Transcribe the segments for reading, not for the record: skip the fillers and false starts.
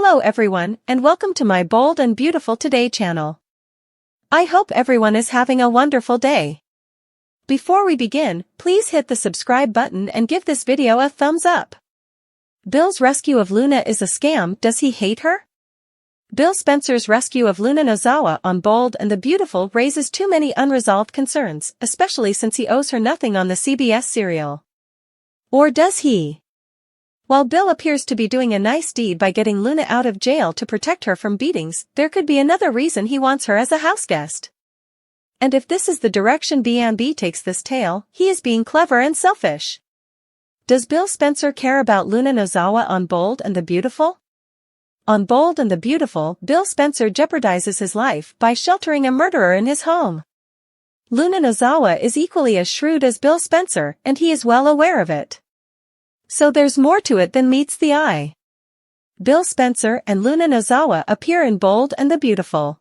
Hello everyone, and welcome to my Bold and Beautiful Today channel. I hope everyone is having a wonderful day. Before we begin, please hit the subscribe button and give this video a thumbs up. Bill's rescue of Luna is a scam. Does he hate her? Bill Spencer's rescue of Luna Nozawa on Bold and the Beautiful raises too many unresolved concerns, especially since he owes her nothing on the CBS serial. Or does he? While Bill appears to be doing a nice deed by getting Luna out of jail to protect her from beatings, there could be another reason he wants her as a houseguest. And if this is the direction B&B takes this tale, he is being clever and selfish. Does Bill Spencer care about Luna Nozawa on Bold and the Beautiful? On Bold and the Beautiful, Bill Spencer jeopardizes his life by sheltering a murderer in his home. Luna Nozawa is equally as shrewd as Bill Spencer, and he is well aware of it. So there's more to it than meets the eye. Bill Spencer and Luna Nozawa appear in Bold and the Beautiful.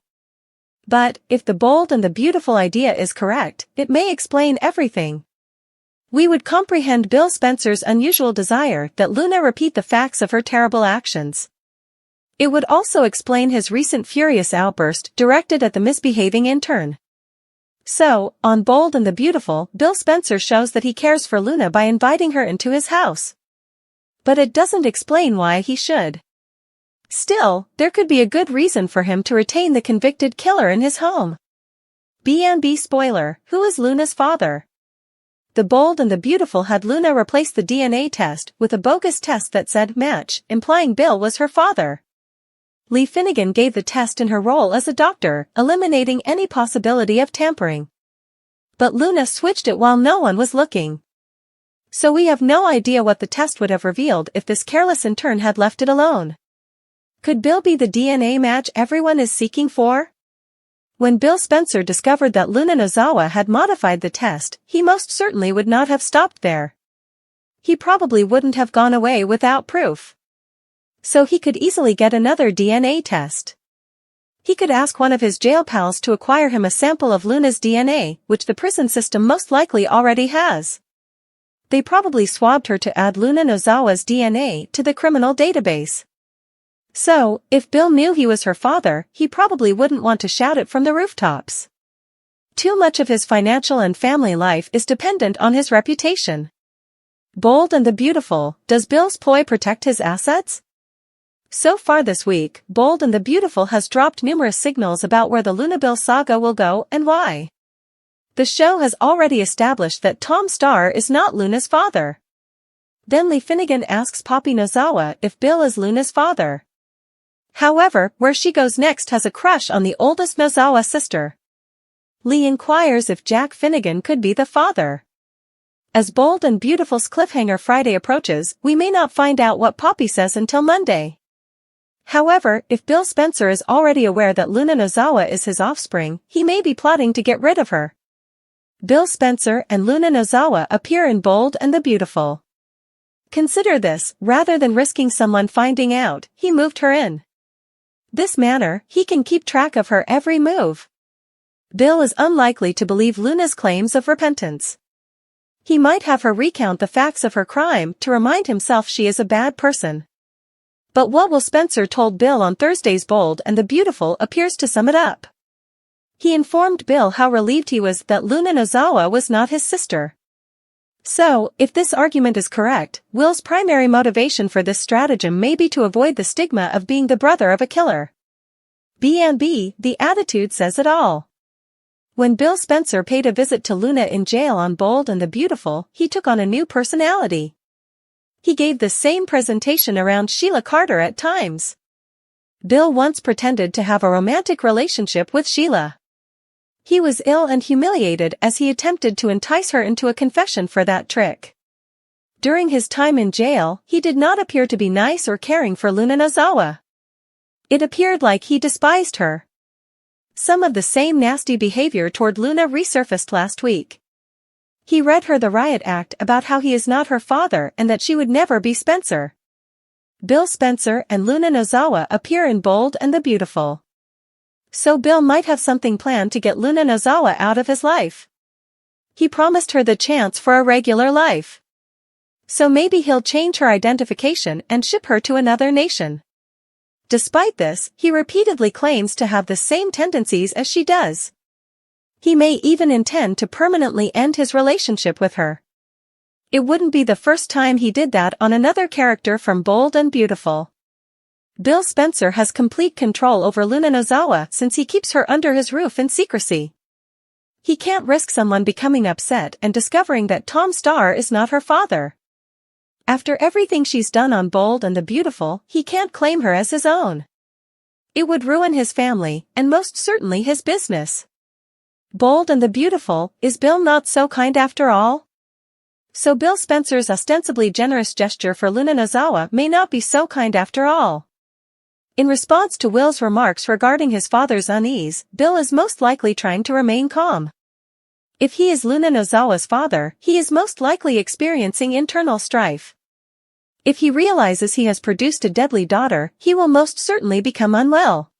But, if the Bold and the Beautiful idea is correct, it may explain everything. We would comprehend Bill Spencer's unusual desire that Luna repeat the facts of her terrible actions. It would also explain his recent furious outburst directed at the misbehaving intern. So, on Bold and the Beautiful, Bill Spencer shows that he cares for Luna by inviting her into his house. But it doesn't explain why he should. Still, there could be a good reason for him to retain the convicted killer in his home. B&B spoiler, who is Luna's father? The Bold and the Beautiful had Luna replace the DNA test with a bogus test that said match, implying Bill was her father. Lee Finnegan gave the test in her role as a doctor, eliminating any possibility of tampering. But Luna switched it while no one was looking. So we have no idea what the test would have revealed if this careless intern had left it alone. Could Bill be the DNA match everyone is seeking for? When Bill Spencer discovered that Luna Nozawa had modified the test, he most certainly would not have stopped there. He probably wouldn't have gone away without proof. So he could easily get another DNA test. He could ask one of his jail pals to acquire him a sample of Luna's DNA, which the prison system most likely already has. They probably swabbed her to add Luna Nozawa's DNA to the criminal database. So, if Bill knew he was her father, he probably wouldn't want to shout it from the rooftops. Too much of his financial and family life is dependent on his reputation. Bold and the Beautiful, does Bill's ploy protect his assets? So far this week, Bold and the Beautiful has dropped numerous signals about where the Luna Bill saga will go and why. The show has already established that Tom Starr is not Luna's father. Then Lee Finnegan asks Poppy Nozawa if Bill is Luna's father. However, where she goes next has a crush on the oldest Nozawa sister. Lee inquires if Jack Finnegan could be the father. As Bold and Beautiful's cliffhanger Friday approaches, we may not find out what Poppy says until Monday. However, if Bill Spencer is already aware that Luna Nozawa is his offspring, he may be plotting to get rid of her. Bill Spencer and Luna Nozawa appear in Bold and the Beautiful. Consider this, rather than risking someone finding out, he moved her in. This manner, he can keep track of her every move. Bill is unlikely to believe Luna's claims of repentance. He might have her recount the facts of her crime to remind himself she is a bad person. But what will Spencer told Bill on Thursday's Bold and the Beautiful appears to sum it up. He informed Bill how relieved he was that Luna Nozawa was not his sister. So, if this argument is correct, Will's primary motivation for this stratagem may be to avoid the stigma of being the brother of a killer. B&B, the attitude says it all. When Bill Spencer paid a visit to Luna in jail on Bold and the Beautiful, he took on a new personality. He gave the same presentation around Sheila Carter at times. Bill once pretended to have a romantic relationship with Sheila. He was ill and humiliated as he attempted to entice her into a confession for that trick. During his time in jail, he did not appear to be nice or caring for Luna Nozawa. It appeared like he despised her. Some of the same nasty behavior toward Luna resurfaced last week. He read her the riot act about how he is not her father and that she would never be Spencer. Bill Spencer and Luna Nozawa appear in Bold and the Beautiful. So Bill might have something planned to get Luna Nozawa out of his life. He promised her the chance for a regular life. So maybe he'll change her identification and ship her to another nation. Despite this, he repeatedly claims to have the same tendencies as she does. He may even intend to permanently end his relationship with her. It wouldn't be the first time he did that on another character from Bold and Beautiful. Bill Spencer has complete control over Luna Nozawa since he keeps her under his roof in secrecy. He can't risk someone becoming upset and discovering that Tom Starr is not her father. After everything she's done on Bold and the Beautiful, he can't claim her as his own. It would ruin his family, and most certainly his business. Bold and the Beautiful, is Bill not so kind after all? So Bill Spencer's ostensibly generous gesture for Luna Nozawa may not be so kind after all. In response to Will's remarks regarding his father's unease, Bill is most likely trying to remain calm. If he is Luna Nozawa's father, he is most likely experiencing internal strife. If he realizes he has produced a deadly daughter, he will most certainly become unwell.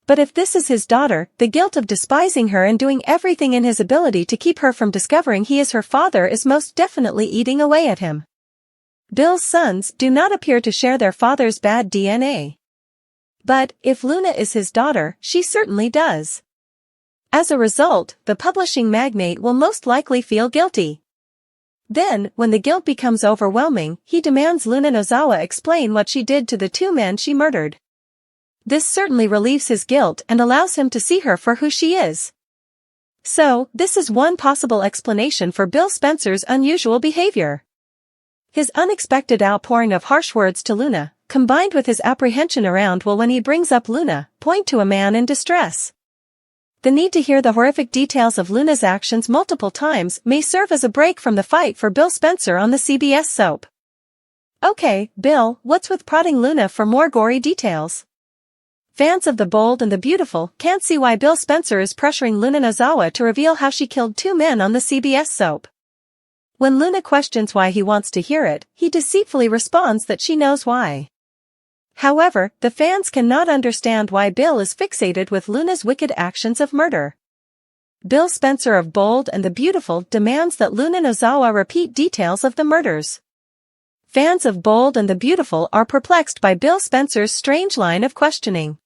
But if this is his daughter, the guilt of despising her and doing everything in his ability to keep her from discovering he is her father is most definitely eating away at him. Bill's sons do not appear to share their father's bad DNA. But, if Luna is his daughter, she certainly does. As a result, the publishing magnate will most likely feel guilty. Then, when the guilt becomes overwhelming, he demands Luna Nozawa explain what she did to the two men she murdered. This certainly relieves his guilt and allows him to see her for who she is. So, this is one possible explanation for Bill Spencer's unusual behavior. His unexpected outpouring of harsh words to Luna, combined with his apprehension around Will when he brings up Luna, point to a man in distress. The need to hear the horrific details of Luna's actions multiple times may serve as a break from the fight for Bill Spencer on the CBS soap. Okay, Bill, what's with prodding Luna for more gory details? Fans of The Bold and the Beautiful can't see why Bill Spencer is pressuring Luna Nozawa to reveal how she killed two men on the CBS soap. When Luna questions why he wants to hear it, he deceitfully responds that she knows why. However, the fans cannot understand why Bill is fixated with Luna's wicked actions of murder. Bill Spencer of Bold and the Beautiful demands that Luna Nozawa repeat details of the murders. Fans of Bold and the Beautiful are perplexed by Bill Spencer's strange line of questioning.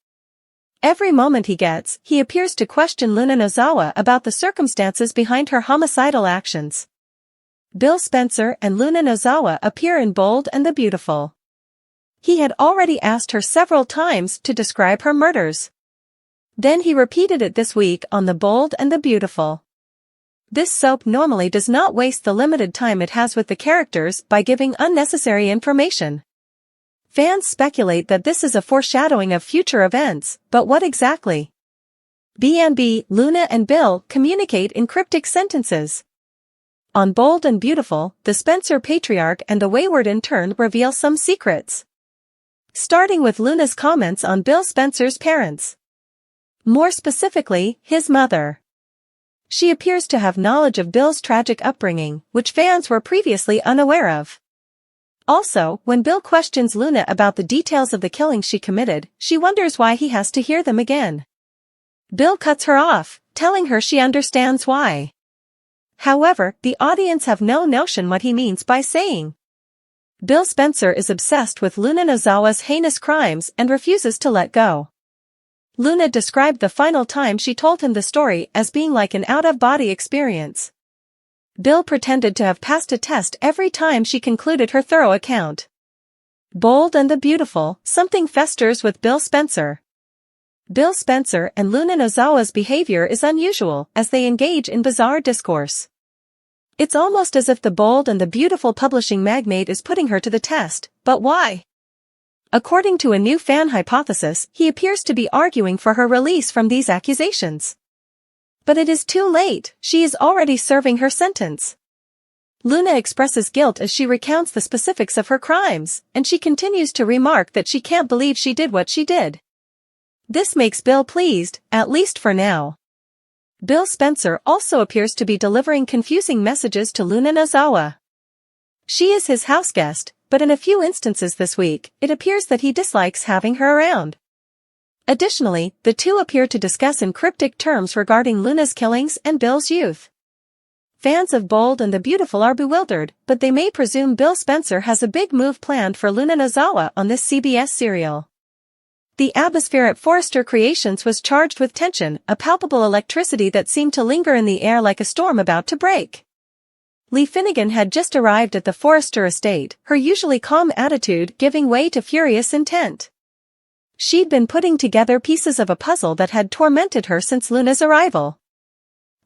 Every moment he gets, he appears to question Luna Nozawa about the circumstances behind her homicidal actions. Bill Spencer and Luna Nozawa appear in Bold and the Beautiful. He had already asked her several times to describe her murders. Then he repeated it this week on The Bold and the Beautiful. This soap normally does not waste the limited time it has with the characters by giving unnecessary information. Fans speculate that this is a foreshadowing of future events, but what exactly? B&B, Luna and Bill communicate in cryptic sentences. On Bold and Beautiful, the Spencer patriarch and the wayward intern reveal some secrets. Starting with Luna's comments on Bill Spencer's parents. More specifically, his mother. She appears to have knowledge of Bill's tragic upbringing, which fans were previously unaware of. Also, when Bill questions Luna about the details of the killings she committed, she wonders why he has to hear them again. Bill cuts her off, telling her she understands why. However, the audience have no notion what he means by saying. Bill Spencer is obsessed with Luna Nozawa's heinous crimes and refuses to let go. Luna described the final time she told him the story as being like an out-of-body experience. Bill pretended to have passed a test every time she concluded her thorough account. Bold and the Beautiful, something festers with Bill Spencer. Bill Spencer and Luna Nozawa's behavior is unusual as they engage in bizarre discourse. It's almost as if The Bold and the Beautiful publishing magnate is putting her to the test, but why? According to a new fan hypothesis, he appears to be arguing for her release from these accusations. But it is too late, she is already serving her sentence. Luna expresses guilt as she recounts the specifics of her crimes, and she continues to remark that she can't believe she did what she did. This makes Bill pleased, at least for now. Bill Spencer also appears to be delivering confusing messages to Luna Nozawa. She is his houseguest, but in a few instances this week, it appears that he dislikes having her around. Additionally, the two appear to discuss in cryptic terms regarding Luna's killings and Bill's youth. Fans of Bold and the Beautiful are bewildered, but they may presume Bill Spencer has a big move planned for Luna Nozawa on this CBS serial. The atmosphere at Forrester Creations was charged with tension, a palpable electricity that seemed to linger in the air like a storm about to break. Lee Finnegan had just arrived at the Forrester estate, her usually calm attitude giving way to furious intent. She'd been putting together pieces of a puzzle that had tormented her since Luna's arrival.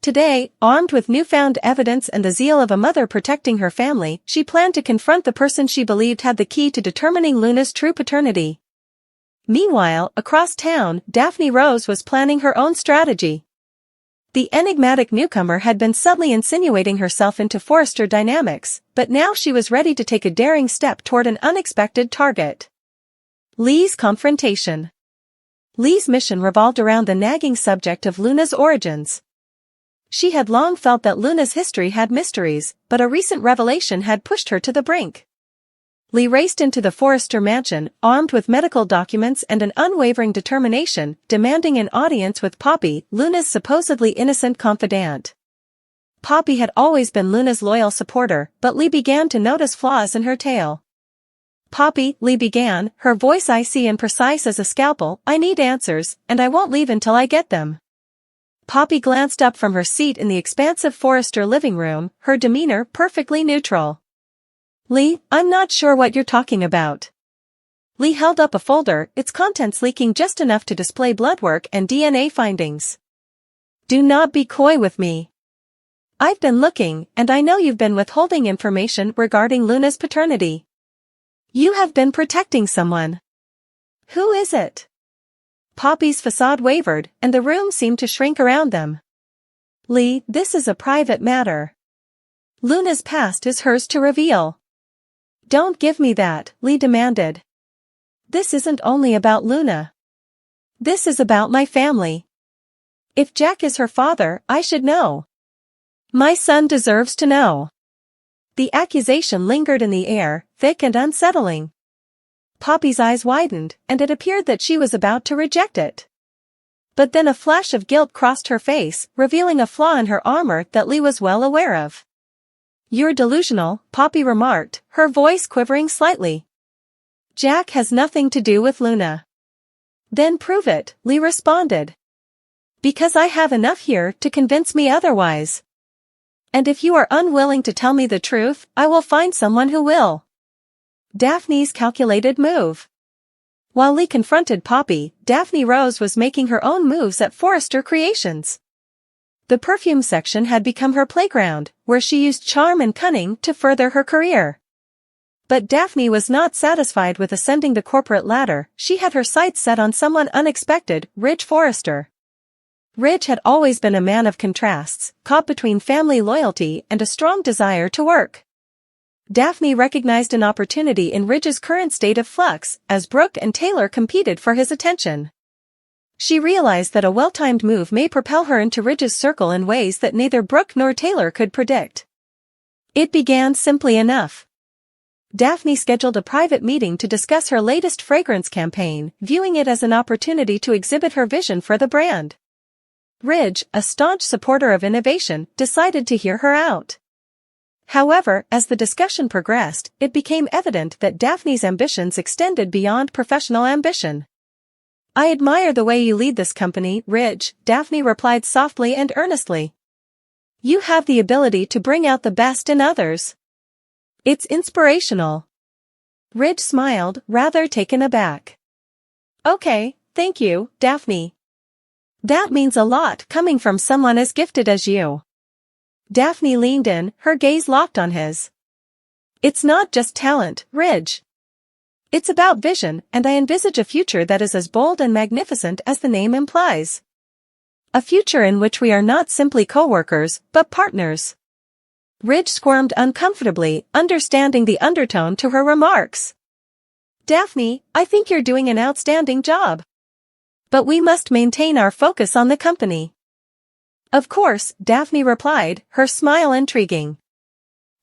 Today, armed with newfound evidence and the zeal of a mother protecting her family, she planned to confront the person she believed had the key to determining Luna's true paternity. Meanwhile, across town, Daphne Rose was planning her own strategy. The enigmatic newcomer had been subtly insinuating herself into Forrester dynamics, but now she was ready to take a daring step toward an unexpected target. Lee's confrontation. Lee's mission revolved around the nagging subject of Luna's origins. She had long felt that Luna's history had mysteries, but a recent revelation had pushed her to the brink. Lee raced into the Forrester mansion, armed with medical documents and an unwavering determination, demanding an audience with Poppy, Luna's supposedly innocent confidant. Poppy had always been Luna's loyal supporter, but Lee began to notice flaws in her tale. "Poppy," Lee began, her voice icy and precise as a scalpel, "I need answers, and I won't leave until I get them." Poppy glanced up from her seat in the expansive Forrester living room, her demeanor perfectly neutral. "Lee, I'm not sure what you're talking about." Lee held up a folder, its contents leaking just enough to display blood work and DNA findings. "Do not be coy with me. I've been looking, and I know you've been withholding information regarding Luna's paternity. You have been protecting someone. Who is it?" Poppy's facade wavered, and the room seemed to shrink around them. "Lee, this is a private matter. Luna's past is hers to reveal." "Don't give me that," Lee demanded. "This isn't only about Luna. This is about my family. If Jack is her father, I should know. My son deserves to know." The accusation lingered in the air, thick and unsettling. Poppy's eyes widened, and it appeared that she was about to reject it. But then a flash of guilt crossed her face, revealing a flaw in her armor that Lee was well aware of. "You're delusional," Poppy remarked, her voice quivering slightly. "Jack has nothing to do with Luna." "Then prove it," Lee responded. "Because I have enough here to convince me otherwise. And if you are unwilling to tell me the truth, I will find someone who will." Daphne's calculated move. While Lee confronted Poppy, Daphne Rose was making her own moves at Forrester Creations. The perfume section had become her playground, where she used charm and cunning to further her career. But Daphne was not satisfied with ascending the corporate ladder. She had her sights set on someone unexpected, Ridge Forrester. Ridge had always been a man of contrasts, caught between family loyalty and a strong desire to work. Daphne recognized an opportunity in Ridge's current state of flux, as Brooke and Taylor competed for his attention. She realized that a well-timed move may propel her into Ridge's circle in ways that neither Brooke nor Taylor could predict. It began simply enough. Daphne scheduled a private meeting to discuss her latest fragrance campaign, viewing it as an opportunity to exhibit her vision for the brand. Ridge, a staunch supporter of innovation, decided to hear her out. However, as the discussion progressed, it became evident that Daphne's ambitions extended beyond professional ambition. "I admire the way you lead this company, Ridge," Daphne replied softly and earnestly. "You have the ability to bring out the best in others. It's inspirational." Ridge smiled, rather taken aback. "Okay, thank you, Daphne. That means a lot coming from someone as gifted as you." Daphne leaned in, her gaze locked on his. "It's not just talent, Ridge. It's about vision, and I envisage a future that is as bold and magnificent as the name implies. A future in which we are not simply co-workers, but partners." Ridge squirmed uncomfortably, understanding the undertone to her remarks. "Daphne, I think you're doing an outstanding job. But we must maintain our focus on the company." "Of course," Daphne replied, her smile intriguing.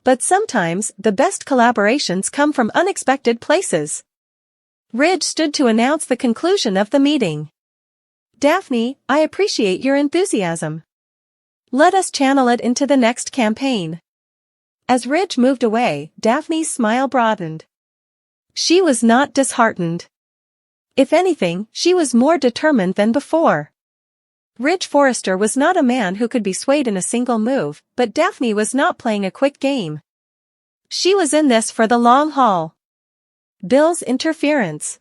"But sometimes, the best collaborations come from unexpected places." Ridge stood to announce the conclusion of the meeting. "Daphne, I appreciate your enthusiasm. Let us channel it into the next campaign." As Ridge moved away, Daphne's smile broadened. She was not disheartened. If anything, she was more determined than before. Ridge Forrester was not a man who could be swayed in a single move, but Daphne was not playing a quick game. She was in this for the long haul. Bill's interference.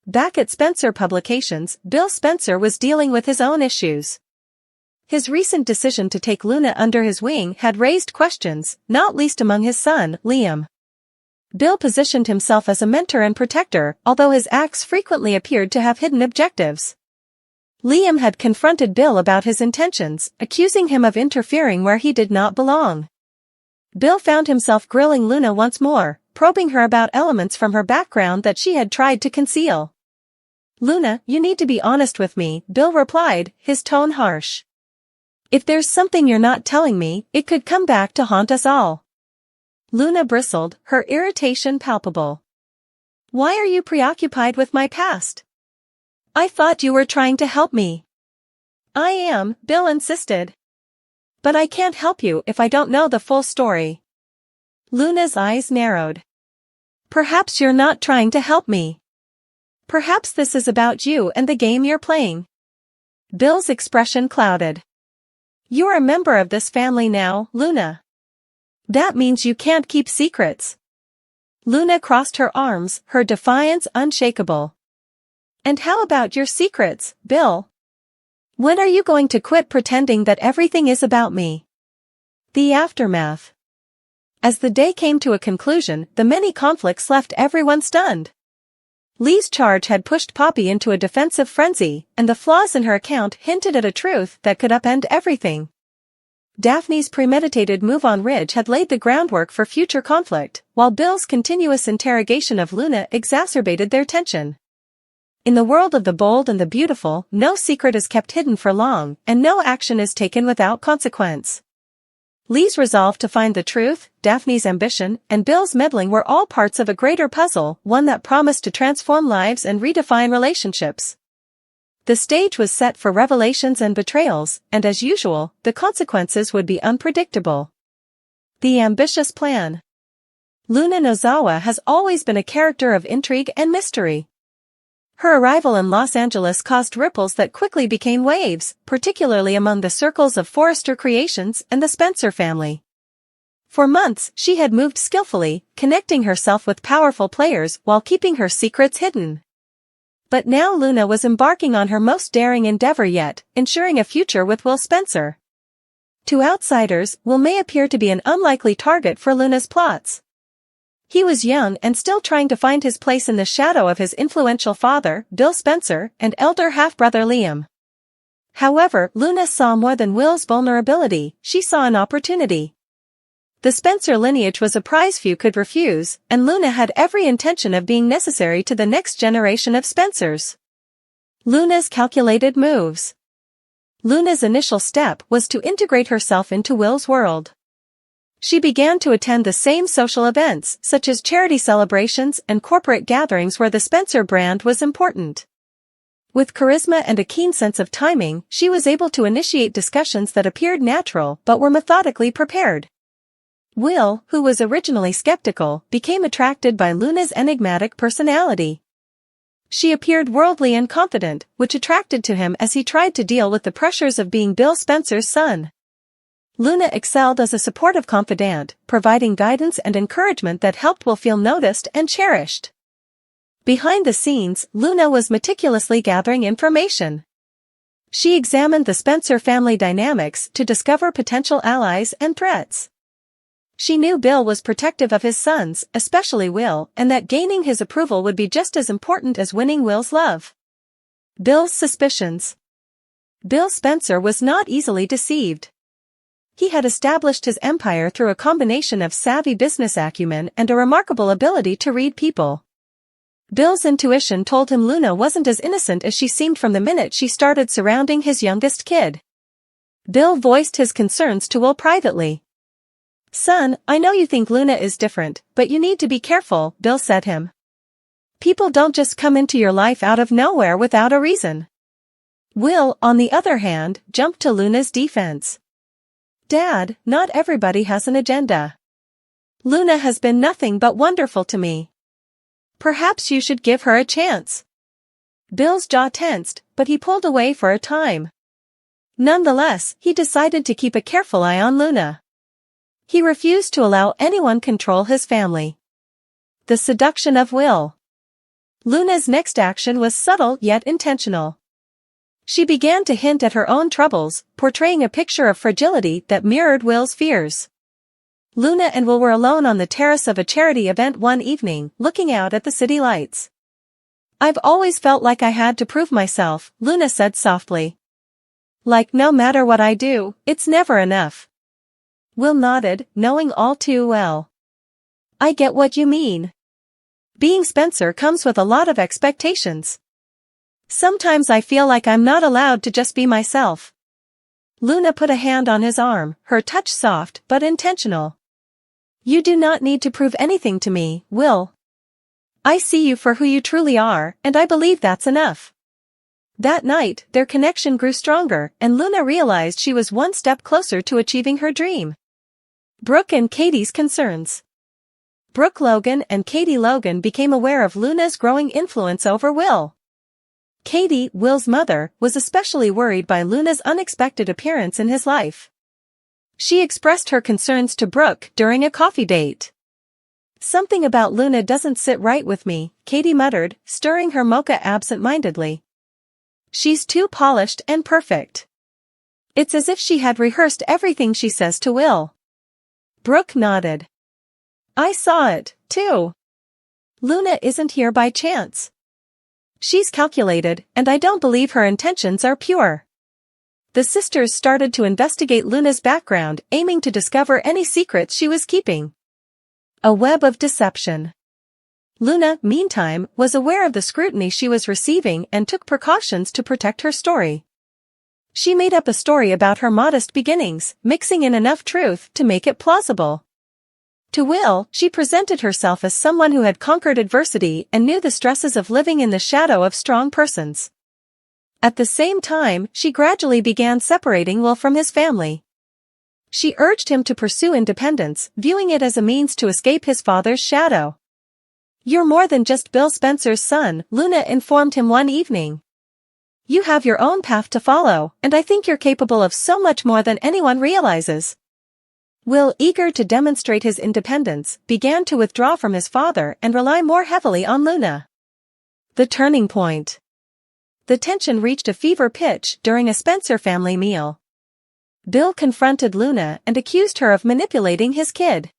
Back at Spencer Publications, Bill Spencer was dealing with his own issues. His recent decision to take Luna under his wing had raised questions, not least among his son, Liam. Bill positioned himself as a mentor and protector, although his acts frequently appeared to have hidden objectives. Liam had confronted Bill about his intentions, accusing him of interfering where he did not belong. Bill found himself grilling Luna once more, probing her about elements from her background that she had tried to conceal. "Luna, you need to be honest with me," Bill replied, his tone harsh. "If there's something you're not telling me, it could come back to haunt us all." Luna bristled, her irritation palpable. "Why are you preoccupied with my past? I thought you were trying to help me." "I am," Bill insisted. "But I can't help you if I don't know the full story." Luna's eyes narrowed. "Perhaps you're not trying to help me. Perhaps this is about you and the game you're playing." Bill's expression clouded. "You're a member of this family now, Luna. That means you can't keep secrets." Luna crossed her arms, her defiance unshakable. "And how about your secrets, Bill? When are you going to quit pretending that everything is about me?" The aftermath. As the day came to a conclusion, the many conflicts left everyone stunned. Lee's charge had pushed Poppy into a defensive frenzy, and the flaws in her account hinted at a truth that could upend everything. Daphne's premeditated move on Ridge had laid the groundwork for future conflict, while Bill's continuous interrogation of Luna exacerbated their tension. In the world of the bold and the beautiful, no secret is kept hidden for long, and no action is taken without consequence. Lee's resolve to find the truth, Daphne's ambition, and Bill's meddling were all parts of a greater puzzle, one that promised to transform lives and redefine relationships. The stage was set for revelations and betrayals, and as usual, the consequences would be unpredictable. The ambitious plan. Luna Nozawa has always been a character of intrigue and mystery. Her arrival in Los Angeles caused ripples that quickly became waves, particularly among the circles of Forrester Creations and the Spencer family. For months, she had moved skillfully, connecting herself with powerful players while keeping her secrets hidden. But now Luna was embarking on her most daring endeavor yet, ensuring a future with Will Spencer. To outsiders, Will may appear to be an unlikely target for Luna's plots. He was young and still trying to find his place in the shadow of his influential father, Bill Spencer, and elder half-brother Liam. However, Luna saw more than Will's vulnerability, she saw an opportunity. The Spencer lineage was a prize few could refuse, and Luna had every intention of being necessary to the next generation of Spencers. Luna's calculated moves. Luna's initial step was to integrate herself into Will's world. She began to attend the same social events, such as charity celebrations and corporate gatherings where the Spencer brand was important. With charisma and a keen sense of timing, she was able to initiate discussions that appeared natural but were methodically prepared. Will, who was originally skeptical, became attracted by Luna's enigmatic personality. She appeared worldly and confident, which attracted to him as he tried to deal with the pressures of being Bill Spencer's son. Luna excelled as a supportive confidant, providing guidance and encouragement that helped Will feel noticed and cherished. Behind the scenes, Luna was meticulously gathering information. She examined the Spencer family dynamics to discover potential allies and threats. She knew Bill was protective of his sons, especially Will, and that gaining his approval would be just as important as winning Will's love. Bill's suspicions. Bill Spencer was not easily deceived. He had established his empire through a combination of savvy business acumen and a remarkable ability to read people. Bill's intuition told him Luna wasn't as innocent as she seemed from the minute she started surrounding his youngest kid. Bill voiced his concerns to Will privately. "Son, I know you think Luna is different, but you need to be careful," Bill said him. "People don't just come into your life out of nowhere without a reason." Will, on the other hand, jumped to Luna's defense. "Dad, not everybody has an agenda. Luna has been nothing but wonderful to me. Perhaps you should give her a chance." Bill's jaw tensed, but he pulled away for a time. Nonetheless, he decided to keep a careful eye on Luna. He refused to allow anyone control his family. The seduction of Will. Luna's next action was subtle yet intentional. She began to hint at her own troubles, portraying a picture of fragility that mirrored Will's fears. Luna and Will were alone on the terrace of a charity event one evening, looking out at the city lights. "I've always felt like I had to prove myself," Luna said softly. "Like no matter what I do, it's never enough." Will nodded, knowing all too well. "I get what you mean. Being Spencer comes with a lot of expectations. Sometimes I feel like I'm not allowed to just be myself." Luna put a hand on his arm, her touch soft but intentional. "You do not need to prove anything to me, Will. I see you for who you truly are, and I believe that's enough." That night, their connection grew stronger, and Luna realized she was one step closer to achieving her dream. Brooke and Katie's concerns. Brooke Logan and Katie Logan became aware of Luna's growing influence over Will. Katie, Will's mother, was especially worried by Luna's unexpected appearance in his life. She expressed her concerns to Brooke during a coffee date. "Something about Luna doesn't sit right with me," Katie muttered, stirring her mocha absent-mindedly. "She's too polished and perfect. It's as if she had rehearsed everything she says to Will." Brooke nodded. "I saw it, too. Luna isn't here by chance. She's calculated, and I don't believe her intentions are pure." The sisters started to investigate Luna's background, aiming to discover any secrets she was keeping. A web of deception. Luna, meantime, was aware of the scrutiny she was receiving and took precautions to protect her story. She made up a story about her modest beginnings, mixing in enough truth to make it plausible. To Will, she presented herself as someone who had conquered adversity and knew the stresses of living in the shadow of strong persons. At the same time, she gradually began separating Will from his family. She urged him to pursue independence, viewing it as a means to escape his father's shadow. "You're more than just Bill Spencer's son," Luna informed him one evening. "You have your own path to follow, and I think you're capable of so much more than anyone realizes." Will, eager to demonstrate his independence, began to withdraw from his father and rely more heavily on Luna. The turning point. The tension reached a fever pitch during a Spencer family meal. Bill confronted Luna and accused her of manipulating his kid.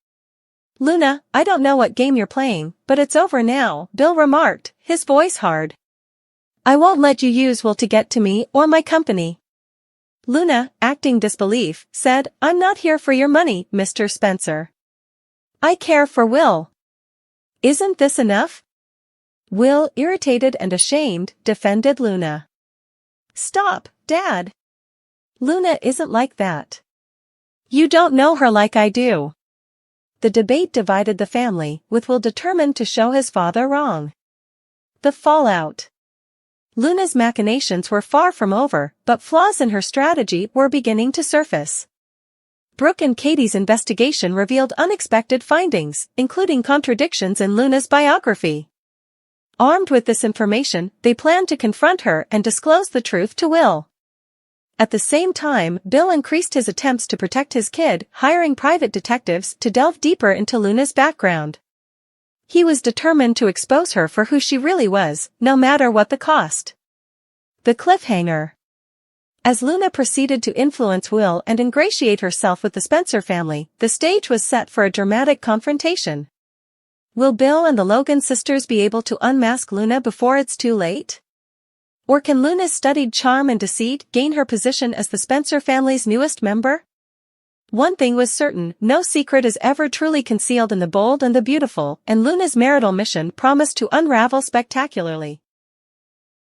"Luna, I don't know what game you're playing, but it's over now," Bill remarked, his voice hard. "I won't let you use Will to get to me or my company." Luna, acting disbelief, said, "I'm not here for your money, Mr. Spencer. I care for Will. Isn't this enough?" Will, irritated and ashamed, defended Luna. "Stop, Dad. Luna isn't like that. You don't know her like I do." The debate divided the family, with Will determined to show his father wrong. The fallout. Luna's machinations were far from over, but flaws in her strategy were beginning to surface. Brooke and Katie's investigation revealed unexpected findings, including contradictions in Luna's biography. Armed with this information, they planned to confront her and disclose the truth to Will. At the same time, Bill increased his attempts to protect his kid, hiring private detectives to delve deeper into Luna's background. He was determined to expose her for who she really was, no matter what the cost. The cliffhanger. As Luna proceeded to influence Will and ingratiate herself with the Spencer family, the stage was set for a dramatic confrontation. Will Bill and the Logan sisters be able to unmask Luna before it's too late? Or can Luna's studied charm and deceit gain her position as the Spencer family's newest member? One thing was certain, no secret is ever truly concealed in the bold and the beautiful, and Luna's marital mission promised to unravel spectacularly.